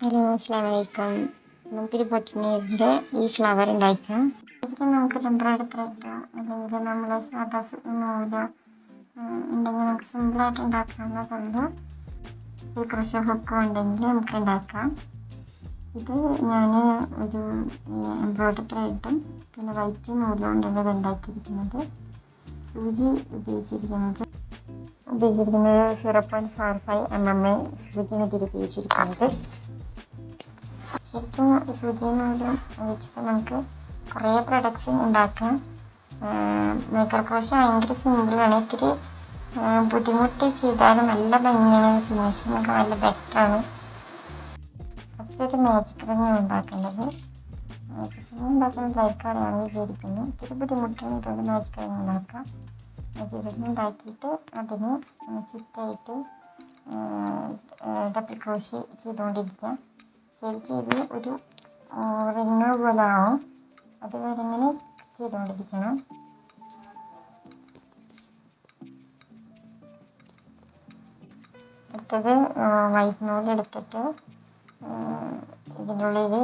Hello, അസ്സലാമു അലൈക്കും. നമുക്കൊരു പൊട്ടിനീരിൻ്റെ ഈ ഫ്ലവർ ഉണ്ടാക്കാം. ഇതിൽ നമുക്ക് ടെമ്പററി ത്രെഡ് അല്ലെങ്കിൽ നമ്മൾ സാധാ നൂല് ഉണ്ടെങ്കിൽ നമുക്ക് സിമ്പിളായിട്ട് ഉണ്ടാക്കാവുന്നതുണ്ട്. ഈ ക്രോഷ്യോ ഹുക്കും ഉണ്ടെങ്കിൽ നമുക്ക് ഉണ്ടാക്കാം. ഇത് ഞാൻ ഒരു എംബ്രോയിഡറി ത്രെഡും പിന്നെ വൈറ്റ് നൂലും കൊണ്ടാണ് ഇത് ഉണ്ടാക്കിയിരിക്കുന്നത്. സൂചി ഉപയോഗിച്ചിരിക്കുന്നത് 0.45 mm സൂചിയാണ് ഇതിൽ ഉപയോഗിച്ചിരിക്കുന്നത്. ശരിക്കും സൂചിയും നൂലും വെച്ചിട്ട് നമുക്ക് കുറേ പ്രൊഡക്ട്സ് ഉണ്ടാക്കാം. മൈക്രോ ക്രോഷ്യോ ഭയങ്കര സിമ്പിളാണ്. ഇത്തിരി ബുദ്ധിമുട്ട് ചെയ്താലും നല്ല ഭംഗിയാണ്, ഫിനിഷിംഗ് ഒക്കെ നല്ല ബെറ്ററാണ്. ഫസ്റ്റ് ഒരു മാജിക് റിങ് ഉണ്ടാക്കേണ്ടത്. മാജിക് റിങ് ഉണ്ടാക്കുന്നത് ലൈക്കാണെന്ന് വിചാരിക്കുന്നു. ഇത്തിരി ബുദ്ധിമുട്ടാണ്, ഇതുകൊണ്ട് മാജിക് റിങ് ഉണ്ടാക്കാം. മാജിക് റിങ് ഉണ്ടാക്കിയിട്ട് അതിന് ചുറ്റായിട്ട് ഡബിൾ ക്രോഷ്യോ ചെയ്തുകൊണ്ടിരിക്കാം. ചെയ്ത് ഒരു റിങ് പോലെ ആവും. അതുവരെ ഇങ്ങനെ ചെയ്തുകൊണ്ടിരിക്കണം. അടുത്തത് വൈറ്റ് നൂലെടുത്തിട്ട് ഇതിനുള്ളിൽ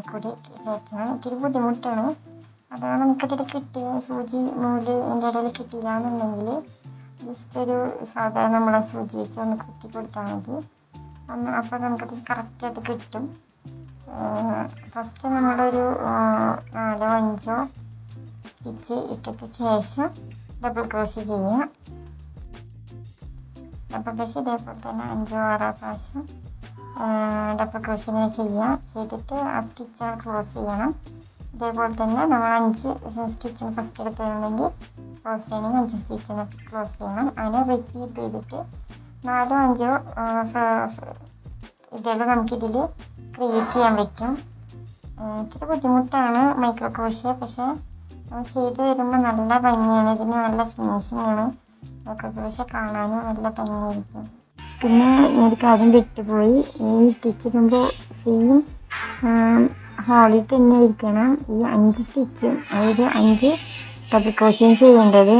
കൂടി കയറ്റണം. ഇത്തിരി ബുദ്ധിമുട്ടാണ്. അതാണ് നമുക്കതിൽ കിട്ടിയ സൂചി നൂല് എൻ്റെ ഇടയിൽ കിട്ടിയില്ല എന്നുണ്ടെങ്കിൽ ജസ്റ്റ് ഒരു സാധാരണ നമ്മളെ സൂചി വെച്ച് ഒന്ന് കുത്തി കൊടുത്താൽ മതി. അപ്പോൾ നമുക്കത് കറക്റ്റ് അത് കിട്ടും. ഫസ്റ്റ് നമ്മളൊരു 4 or 5 സ്റ്റിച്ച് ഇട്ടിട്ട് ശേഷം ഡബിൾ ക്രോഷ്യോ ചെയ്യാം. ഡബിൾ ക്രോഷ്യോ ഇതേപോലെ തന്നെ 5 or 6 പ്രാവശ്യം ഡബിൾ ക്രോഷ്യോ ഇങ്ങനെ ചെയ്യാം. ചെയ്തിട്ട് ആ സ്റ്റിച്ച് ക്ലോസ് ചെയ്യണം. ഇതേപോലെ തന്നെ നമ്മൾ 5 സ്റ്റിച്ചിന് ഫസ്റ്റ് എടുത്തിട്ടുണ്ടെങ്കിൽ ക്ലോസ് ചെയ്യണമെങ്കിൽ 5 സ്റ്റിച്ചിന് ക്ലോസ് ചെയ്യണം. അങ്ങനെ റിപ്പീറ്റ് ചെയ്തിട്ട് 4 or 5 ഇതെല്ലാം നമുക്കിതിൽ ക്രിയേറ്റ് ചെയ്യാൻ പറ്റും. ഇത്തിരി ബുദ്ധിമുട്ടാണ് മൈക്രോ ക്രോഷ്യോ, പക്ഷേ ചെയ്ത് വരുമ്പോൾ നല്ല ഭംഗിയാണ്. ഇതിന് നല്ല ഫിനിഷിംഗ് ആണ്. മൈക്രോ ക്രോഷ്യോ കാണാനും നല്ല ഭംഗിയായിരിക്കും. പിന്നെ ഒരു കാര്യം വിട്ടുപോയി, ഈ സ്റ്റിച്ച് ഇടുമ്പോൾ സെയിം ഹോളിൽ തന്നെ ഇരിക്കണം ഈ 5 സ്റ്റിച്ചും, അതായത് 5 ഡബിൾ ക്രോഷ്യോയും ചെയ്യേണ്ടത്.